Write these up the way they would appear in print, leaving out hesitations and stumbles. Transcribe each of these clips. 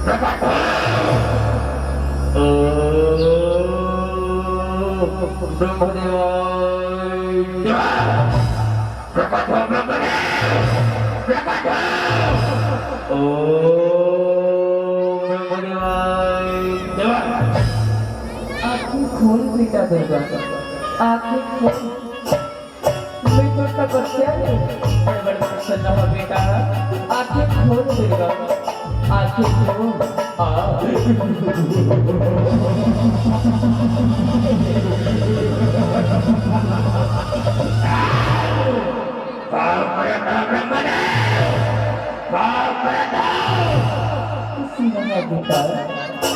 आँखें खोल बेटा दुर्गा, आँखें खोल। मैं तो तपस्या नहीं बड़ा प्रसन्न हो बेटा। आँखें खोल दुर्गा, आँखें खोल। किसी रहा बेटा,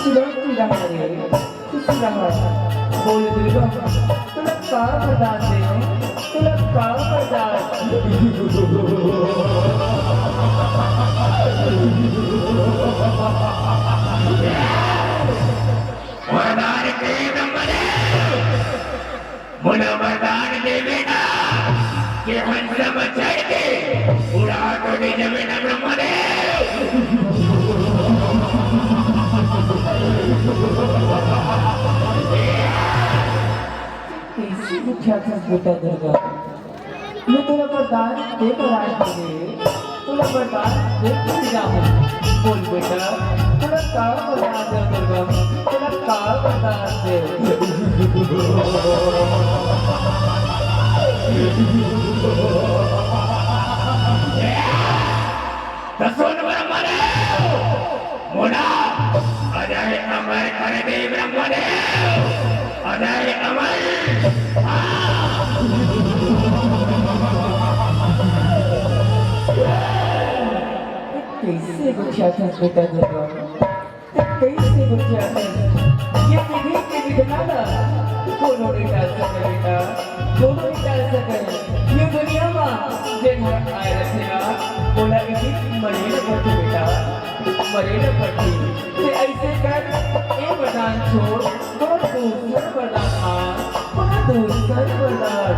चिराग रहा रे, किसी रहा। बोल दुर्गा, तुला का वरदान दे, तुला का वरदान। वरदान दे ब्रह्मदेव, मुझे वरदान दे बेटा कि हंस में चढ़ के उड़ा तो दे जमीन ब्रह्मदेव। कैसी दुखिया था बेटा दुर्गा, मैं तुला वरदान दे कर आई हूँ, तुला वरदान दे कर जाऊँ। बोल बेटा, तुला का वरदान दे दुर्गा, तुला का वरदान दे। सुन ब्रह्मदेव, मुड़ा अजय अमर कर दे ब्रह्मदेव, अजय अमर। कैसे गुच्छा था बेटा दुर्गा, कैसे गुच्छा था। ये विधि के विधाना कोनो नहीं डाल सके बेटा, कोनो नहीं डाल सके। ये दुनिया में जे घर आए रखेगा बोला इसी मरेन पड़ती बेटा, मरेन पड़ती। ते ऐसे कर ए वरदान छोड़, तो दूसरा वरदान आ, दूसरा वरदान।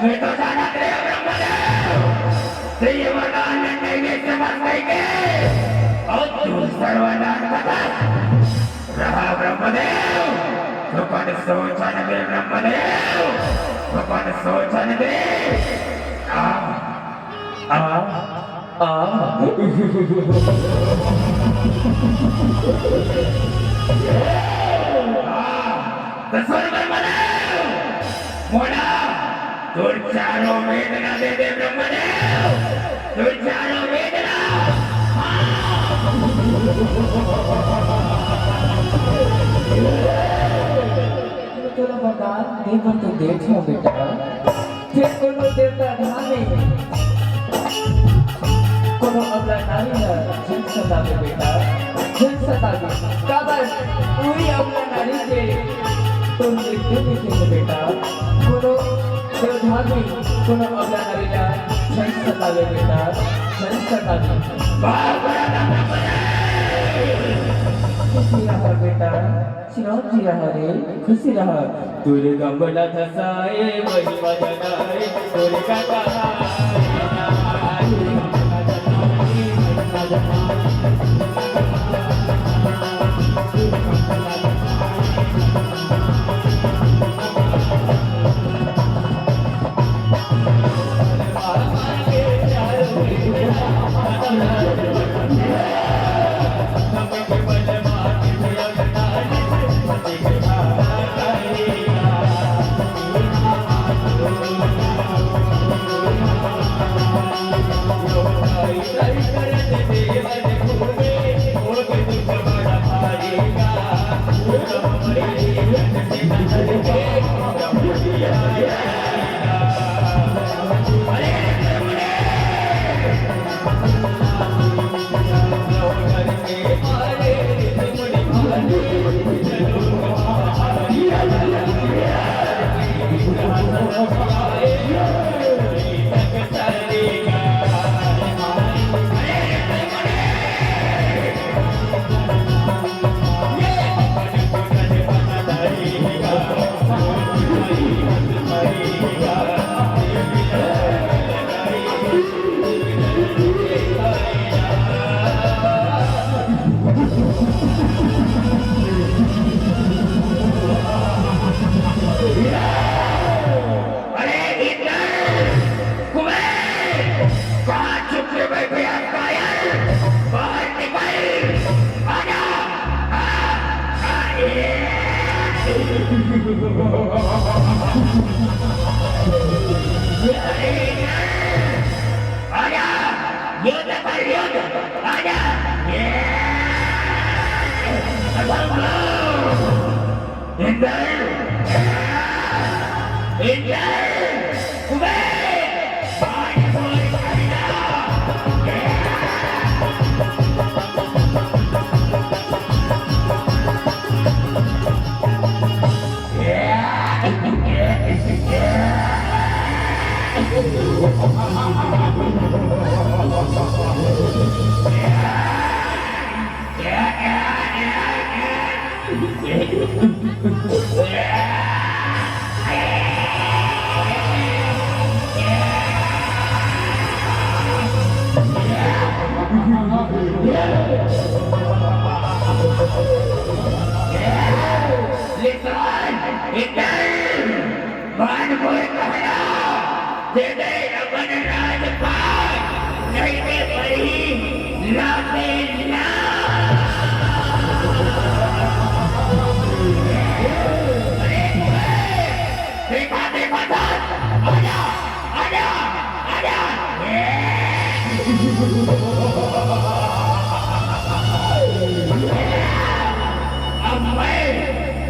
मैं तो जाना तेरे ब्रह्मदेव, तेरे वरदान नहीं समझ पाएंगे और तू सर्वदान बता रहा ब्रह्मदेव। तो कौन सोचने दे ब्रह्मदेव, तो कौन सोचने दे। आ आ आ तो सुन ब्रह्मदेव, मोड़ा तुर चारों वेदना दे दे ब्रह्मदेव, तुर चारों वेदना। तेरा वरदान देवर तो देखो बेटा, फिर कोनो देवता ध्यान कोनो अगला नारी ना जन सदा में बेटा, जन सदा में काबर पूरी अगला नारी के तुम मृत्यु देखेंगे बेटा। कोनो देवधामी कोनो अगला नारी ना जन सदा में बेटा, जन सदा में। खुशी रहा बेटा, चिरंजी रहा रे, खुशी रहा। तुरे गंबला धसाए वही बजनाए, तुरे अरे हिटलर कुबेर कहाँ छुप के बैठे आप कायर बाहर निकल आजा आजा युद्ध कर युद्ध आजा हिटलर हिटलर कुबेर बाहर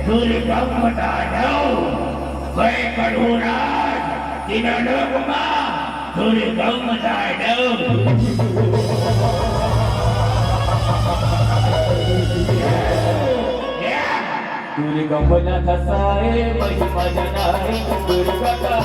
Sulit kau tahu, baik kaduran tidak ada rumah. Sulit kau tahu. Sulit kau menakasai, bagi pajanai, berkata.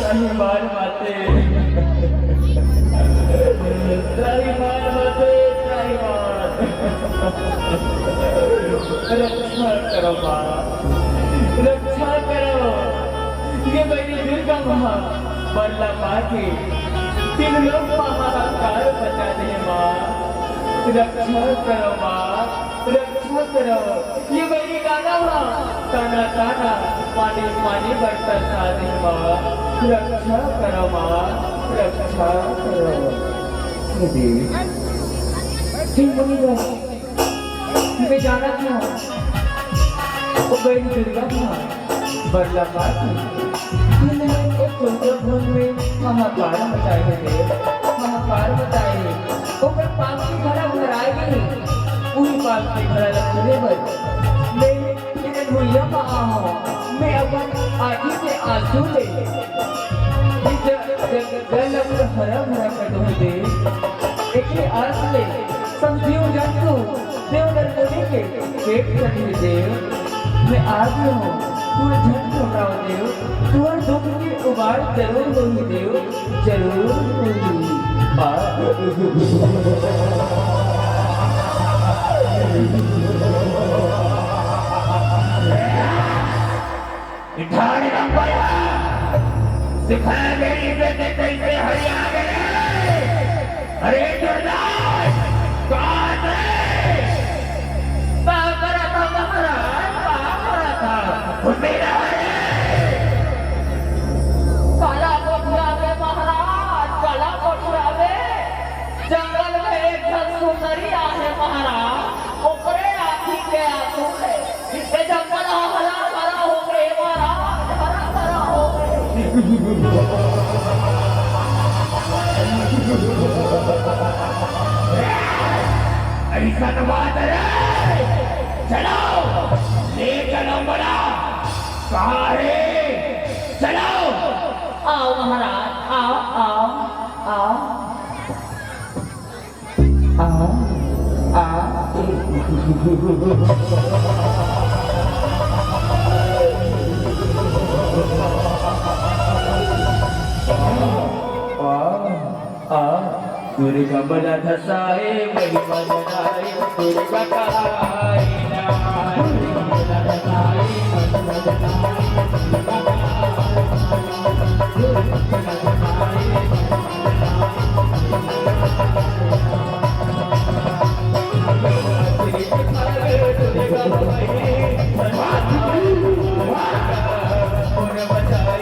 Terima mati. Terima mati. रक्षा करो माँ, रक्षा करो। ये मेरी दुर्गा माँ बल्ला माँ की तीन लोग महाकाल बचाते हैं माँ। रक्षा करो माँ, रक्षा करो। ये मेरी गाना माँ ताना ताना पानी पानी बरसा सादी माँ। रक्षा करो माँ, रक्षा करो। मैं जाना था वो मेरी दुर्गा माँ बल्ला माँ थी। एक चंद्रभूमि में महाकाल मचाए थे, महाकाल मचाए। वो मैं पाप की घड़ा उधर आएगी, पूरी पाप की घड़ा लगने पर मैं इन्हें भूलिया माँ हूँ। मैं अपन आँखी से आंसू ले जल अपना हरा भरा कर दूँगी। एक आस ले समझियो जंतु देव नरकोनी के पेट कटी देव। मैं आ गया हूँ, तू झट घबरा हार जरूर होगी देव, जरूर होगी। ठाड़ रंगया सिखा गई से कैसे हरिया गए। अरे दुर्दास कहाँ थे? बाबरा था महाराज, बाबरा था। मेरा काला कोठिया में महाराज, काला कोठिया में जंगल में एक जन सुंदरी आहे महाराज, ओकरे आँखी के आंसू है। ये जंगल हरा भरा हो गए महाराज, हरा भरा हो गए। ऐसा बात है। चलो ले चलो बड़ा कहाँ है? चलो आओ महाराज, आओ आओ आओ आओ दुर्गा बला धसाए महिमा जनाए, दुर्गा कहाए नाय। दुर्गा बला धसाए महिमा जनाए, दुर्गा कहाए नाय। दुर्गा बला धसाए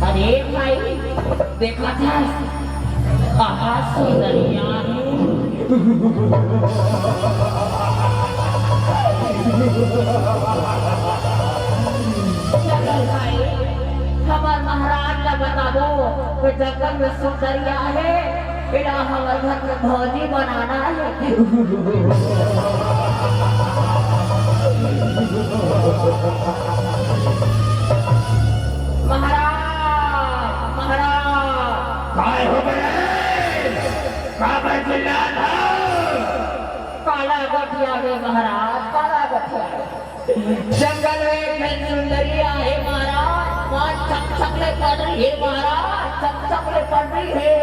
अरे भाई देखा था आकाश सुंदरिया भाई हमार महाराज का बता दो कि जंगल में सुंदरिया है, इला हमारे घर में भौजी बनाना है। काय हो गए? काबर चिल्ला था? काला गठिया में महाराज, काला गठिया जंगल में एक सुंदरी है महाराज, वहाँ चकचकले पड़ रही है महाराज, चकचकले पड़ रही है।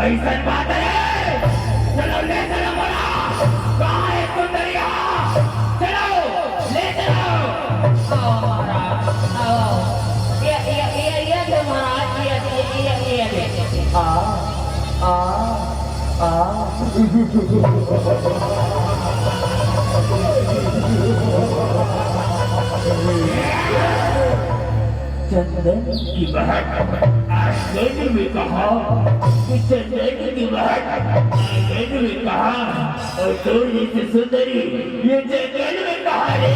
ऐसा बात है। चलो ले चलो बोला कहाँ है सुंदरिया? चलो ले चलो। आओ महाराज, आओ। ये महाराज, ये चंदन की बहन आश्चर्य में कहा कि चंदन की बहन आश्चर्य में कहा और तो जैसे सुंदरी ये जंगल में कहा रे?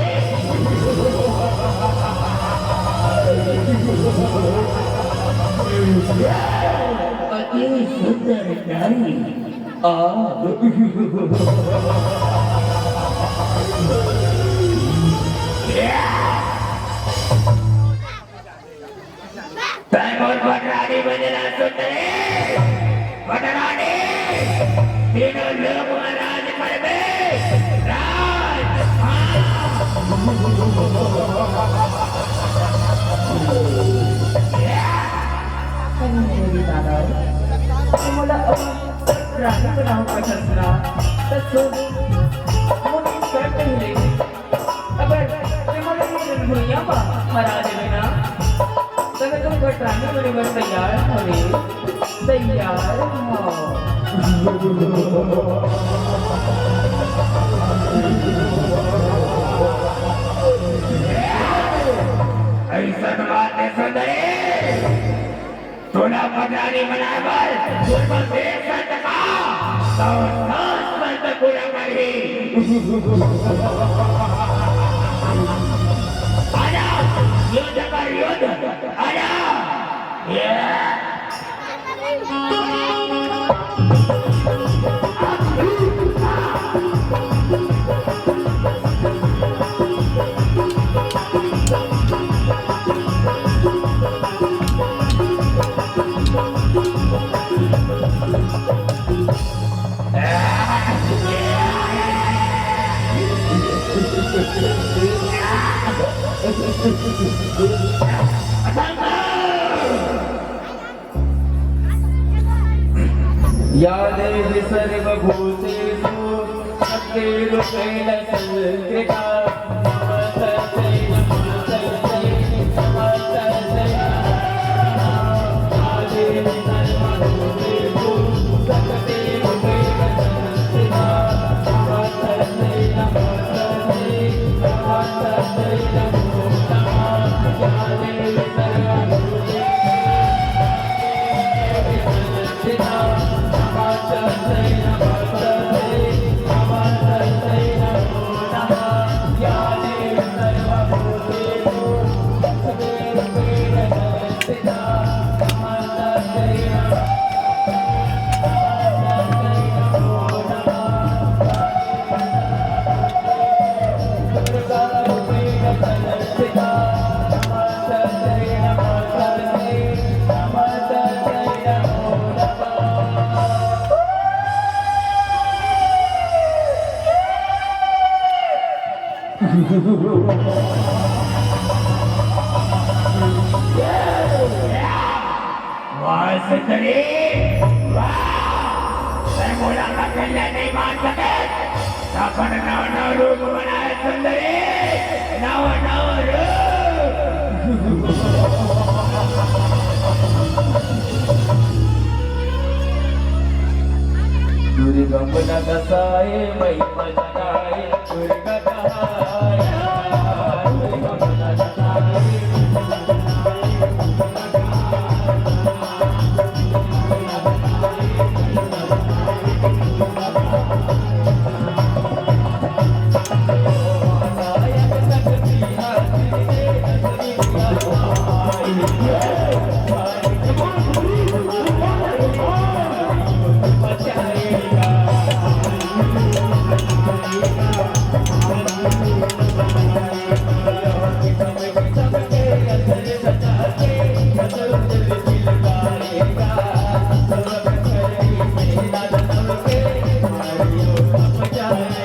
अति सुंदर नारी और रानी बजना सुंदरी वडरानी तीनों लोग राज करबे राज Kanina tanaw. Simula ako, rami ko na ako pasasra. Taso, ngunit kaya hiling. Aber, simula yung dunia ba? Marami na na. Talagang rami mo naman tayar, hali. Tayar mo. ऐसा बात है सुंदरी तोला पगारी बनावर गुरबल देश टका तो नाच पर तक पूरा करी आजा युद्ध कर युद्ध आजा या देवी सर्वभूतेषु शक्तिरूपेण संस्कृता नमस्तस्यै नमस्तस्यै नमस्तस्यै या देवी सर्वभूतेषु शक्तिरूपेण संस्कृता नमस्तस्यै नमस्तस्यै नमस्तस्यै नमो नमः या देवी सर्वभूतेषु वाह सुंदरी वाह मैं बोला था पहले नहीं मान सके अपन नव रूप बनाए सुंदरी नव रूप दुर्गा बना दसाए मई बजाए दुर्गा दहाए दुर्गा बना दसाए Yeah.